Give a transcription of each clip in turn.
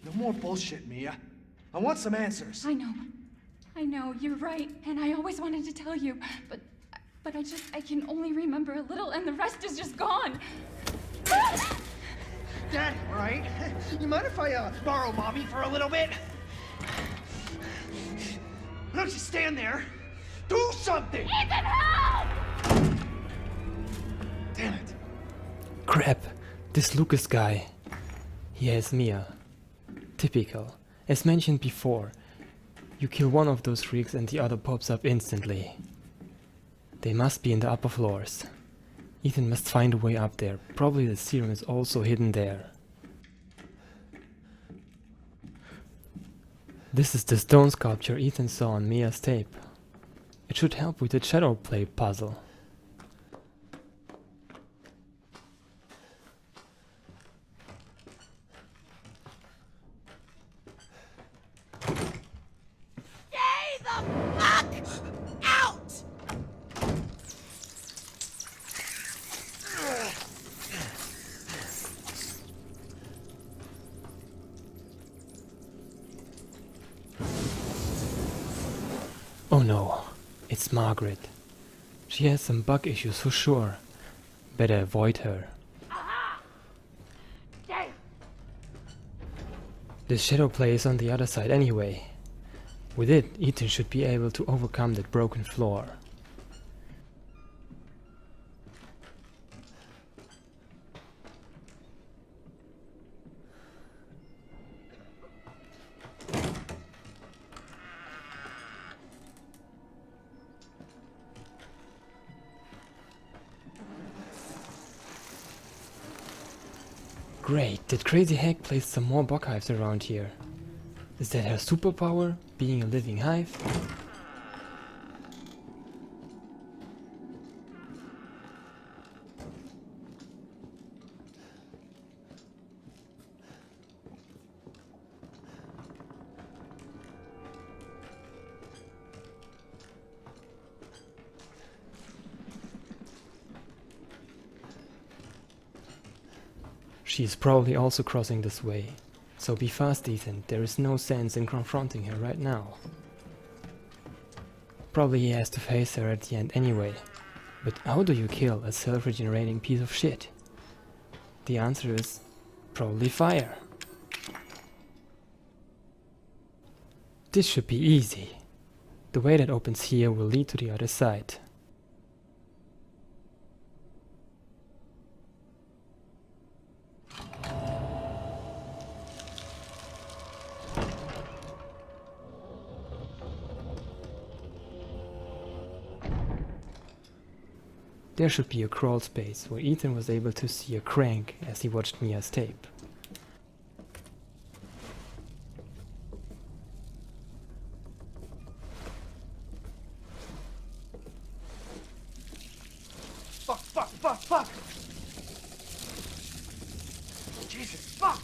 Please. No more bullshit, Mia. I want some answers. I know, you're right, and I always wanted to tell you, but I can only remember a little, and the rest is just gone. Dad, right? You mind if I borrow Mommy for a little bit? Why don't you stand there? Do something! Ethan, help! Damn it. Crap, this Lucas guy. He has Mia. Typical. As mentioned before, you kill one of those freaks and the other pops up instantly. They must be in the upper floors. Ethan must find a way up there. Probably the serum is also hidden there. This is the stone sculpture Ethan saw on Mia's tape. It should help with the shadow play puzzle. Stay the fuck out! Oh no, it's Margaret. She has some bug issues for sure. Better avoid her. Damn! The shadow play is on the other side anyway. With it, Ethan should be able to overcome that broken floor. Great, that crazy hack placed some more bug hives around here. Is that her superpower, being a living hive? She is probably also crossing this way. So be fast, Ethan. There is no sense in confronting her right now. Probably he has to face her at the end anyway. But how do you kill a self-regenerating piece of shit? The answer is probably fire. This should be easy. The way that opens here will lead to the other side. There should be a crawl space where Ethan was able to see a crank as he watched Mia's tape. Fuck! Jesus, fuck!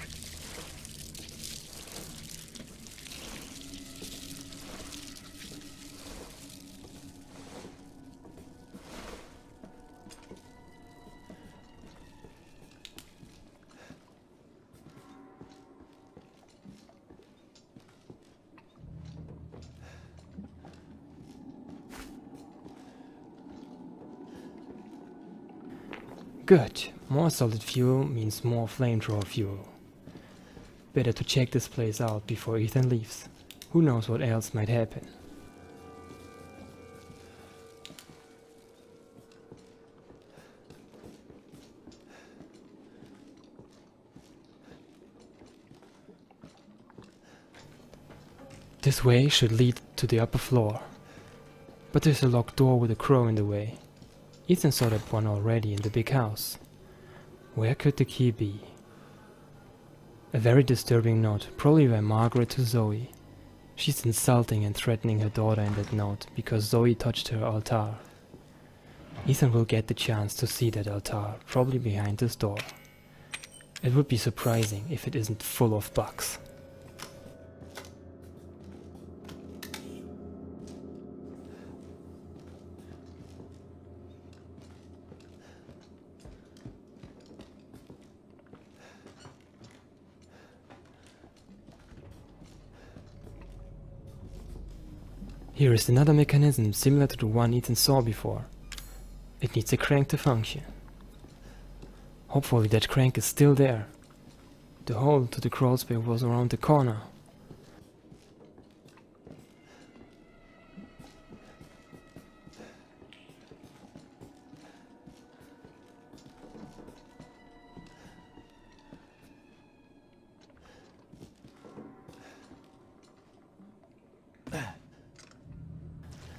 Good. More solid fuel means more flamethrower fuel. Better to check this place out before Ethan leaves. Who knows what else might happen. This way should lead to the upper floor. But there's a locked door with a crow in the way. Ethan saw that one already in the big house. Where could the key be? A very disturbing note, probably by Margaret to Zoe. She's insulting and threatening her daughter in that note because Zoe touched her altar. Ethan will get the chance to see that altar, probably behind this door. It would be surprising if it isn't full of bugs. Here is another mechanism similar to the one Ethan saw before. It needs a crank to function. Hopefully that crank is still there. The hole to the crawl space was around the corner.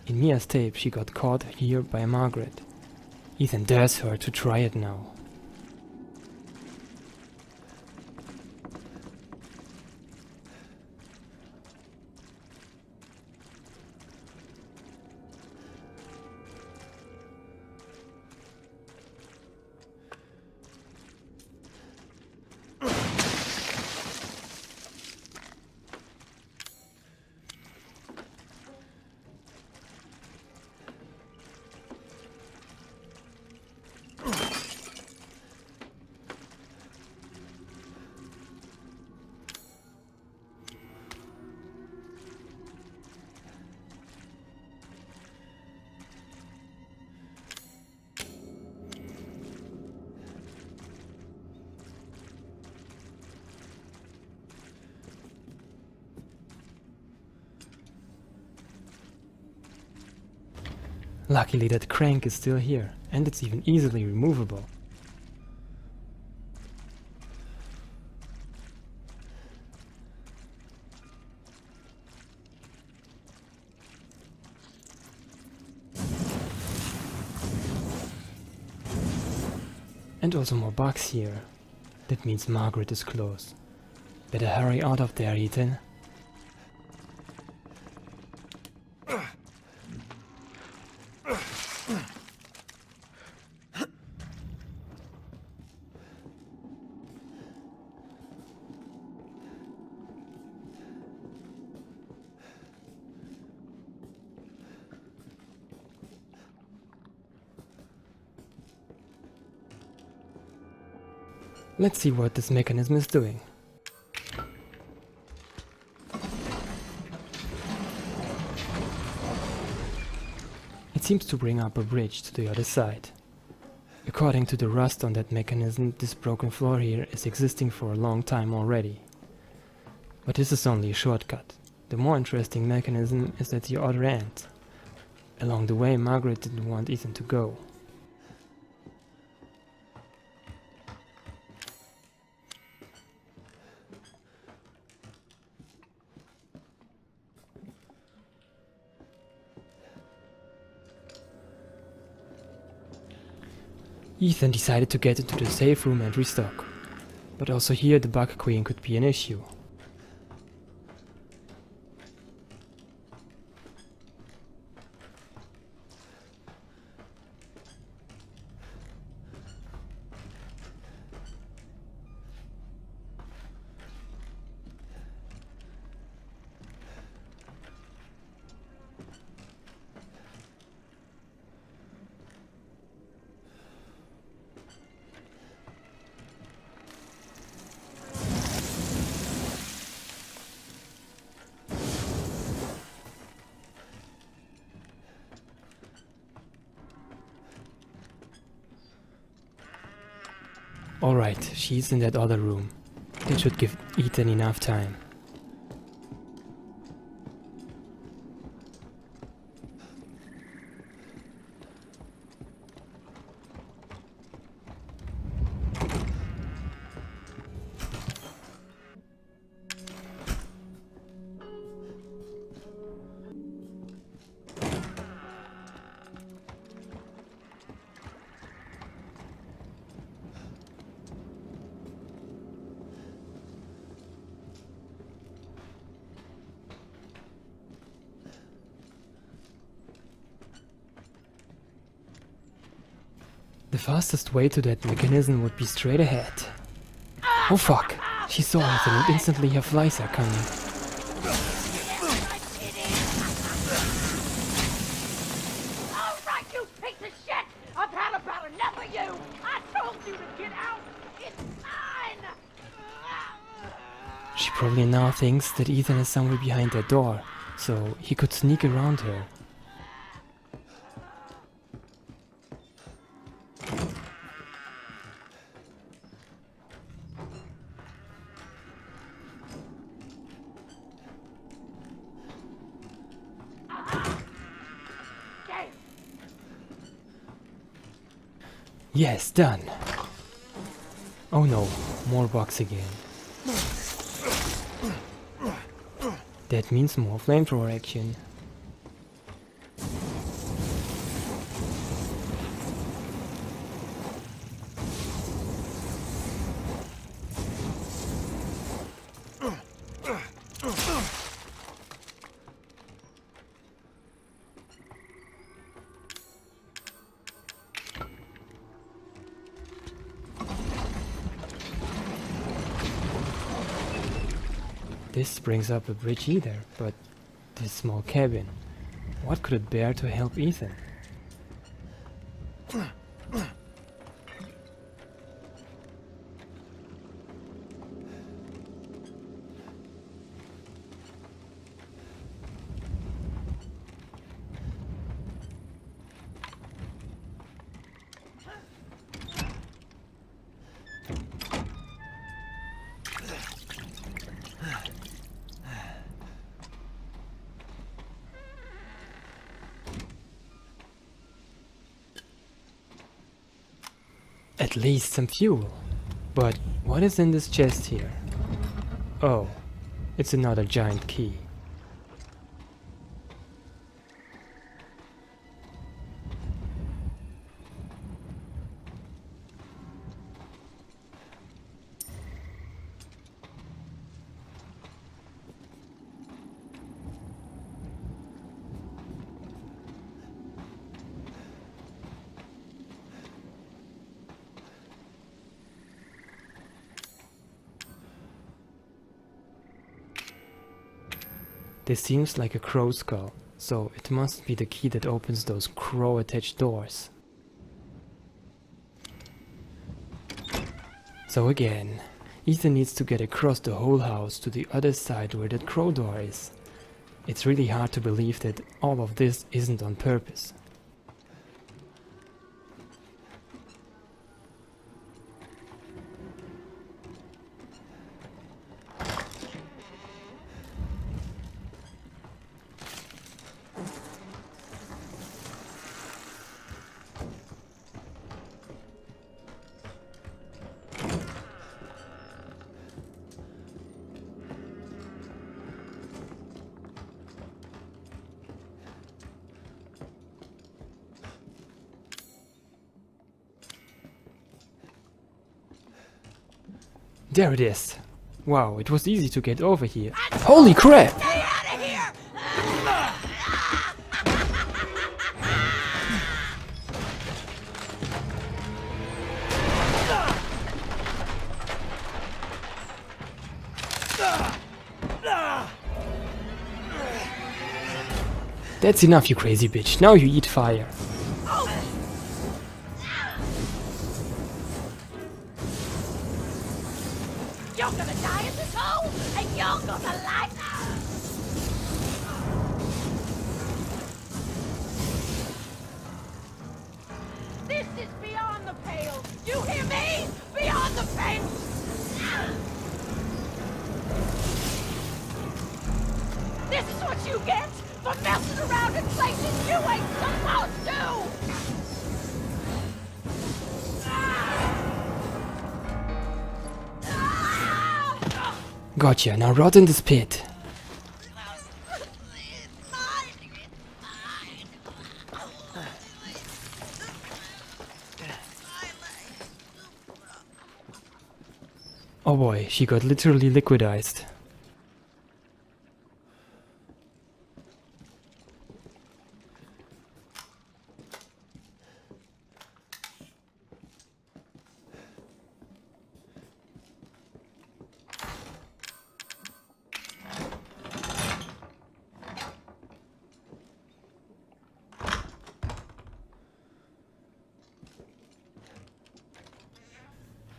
In Mia's tape, she got caught here by Margaret. Ethan dares her to try it now. Luckily that crank is still here, and it's even easily removable. And also more bugs here. That means Margaret is close. Better hurry out of there, Ethan. Let's see what this mechanism is doing. It seems to bring up a bridge to the other side. According to the rust on that mechanism, this broken floor here is existing for a long time already. But this is only a shortcut. The more interesting mechanism is at the other end. Along the way, Margaret didn't want Ethan to go. Ethan decided to get into the safe room and restock. But also here the bug queen could be an issue. Alright, she's in that other room. That should give Ethan enough time. The fastest way to that mechanism would be straight ahead. Oh fuck! She saw Ethan and instantly her flies are coming. Alright, you piece of shit! I've had about enough of you! I told you to get out! It's mine! She probably now thinks that Ethan is somewhere behind that door, so he could sneak around her. Okay. Yes, done. Oh no, more bugs again. That means more flamethrower action. This brings up a bridge either, but this small cabin. What could it bear to help Ethan? At least some fuel. But what is in this chest here? Oh, it's another giant key. This seems like a crow skull, so it must be the key that opens those crow-attached doors. So again, Ethan needs to get across the whole house to the other side where that crow door is. It's really hard to believe that all of this isn't on purpose. There it is! Wow, it was easy to get over here. Holy crap! Stay out of here! That's enough, you crazy bitch. Now you eat fire. You're gonna die in this hole, and you're gonna like This is beyond the pale. You hear me? Beyond the pale. This is what you get for messing around in places you ain't supposed to. Gotcha, now rot in this pit. Oh boy, she got literally liquidized.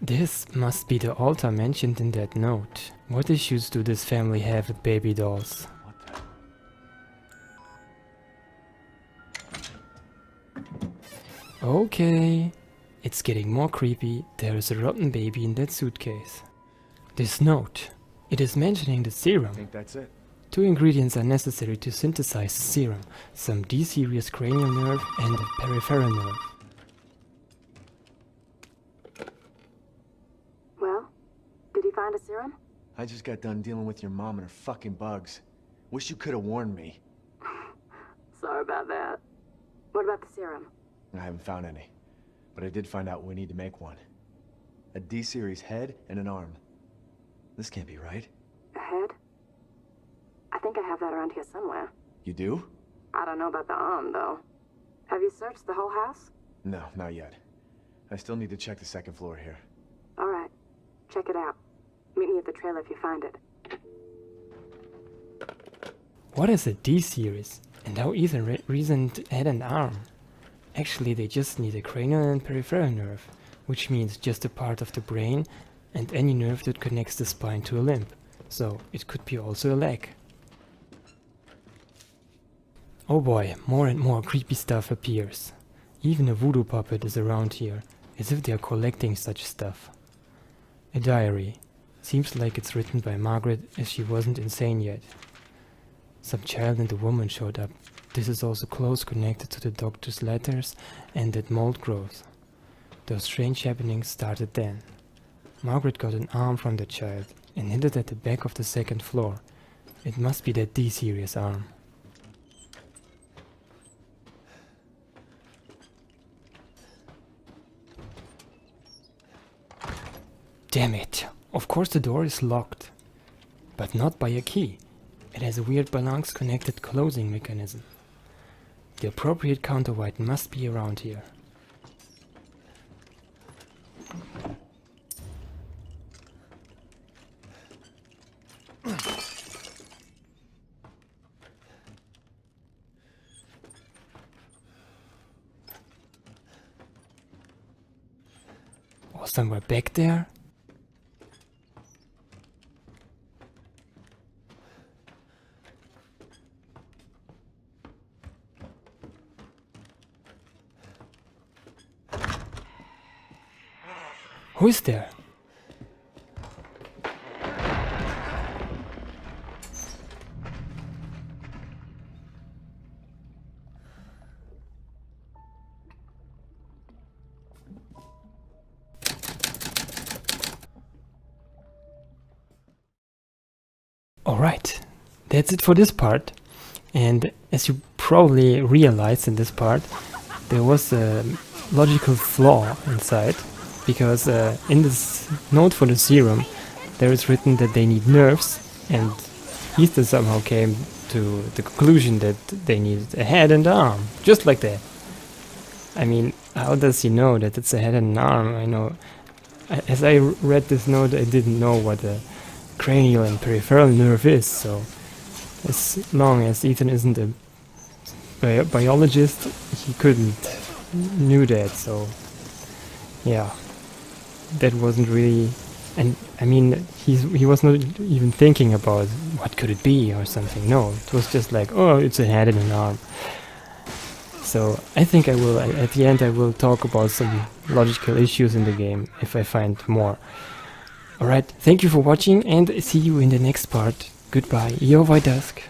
This must be the altar mentioned in that note. What issues do this family have with baby dolls? Okay, it's getting more creepy. There is a rotten baby in that suitcase. This note. It is mentioning the I serum. think that's it. 2 ingredients are necessary to synthesize the serum. Some D-series cranial nerve and a peripheral nerve. Well, did he find a serum? I just got done dealing with your mom and her fucking bugs. Wish you could have warned me. Sorry about that. What about the serum? I haven't found any. But I did find out we need to make one. A D-series head and an arm. This can't be right. A head? I think I have that around here somewhere. You do? I don't know about the arm, though. Have you searched the whole house? No, not yet. I still need to check the second floor here. Alright. Check it out. Meet me at the trailer if you find it. What is a D-series? And how Ethan reasoned head and arm? Actually, they just need a cranial and peripheral nerve, which means just a part of the brain and any nerve that connects the spine to a limb. So it could be also a leg. Oh boy, more and more creepy stuff appears. Even a voodoo puppet is around here, as if they are collecting such stuff. A diary. Seems like it's written by Margaret, as she wasn't insane yet. Some child and a woman showed up. This is also close connected to the doctor's letters and that mold growth. Those strange happenings started then. Margaret got an arm from the child and hid it at the back of the second floor. It must be that D-series arm. Damn it! Of course the door is locked. But not by a key. It has a weird balance connected closing mechanism. The appropriate counterweight must be around here. Or somewhere back there? Who is there? Alright, that's it for this part. And as you probably realized in this part, there was a logical flaw inside. Because in this note for the serum, there is written that they need nerves, and Ethan somehow came to the conclusion that they need a head and arm, just like that. I mean, how does he know that it's a head and an arm? I know, as I read this note, I didn't know what a cranial and peripheral nerve is, so as long as Ethan isn't a biologist, he couldn't knew that, so yeah. That wasn't really, and I mean, he was not even thinking about what could it be or something. No, it was just like, oh, it's a head and an arm. So I think I will, at the end I will talk about some logical issues in the game if I find more. Alright, thank you for watching and see you in the next part. Goodbye, your White Dusk.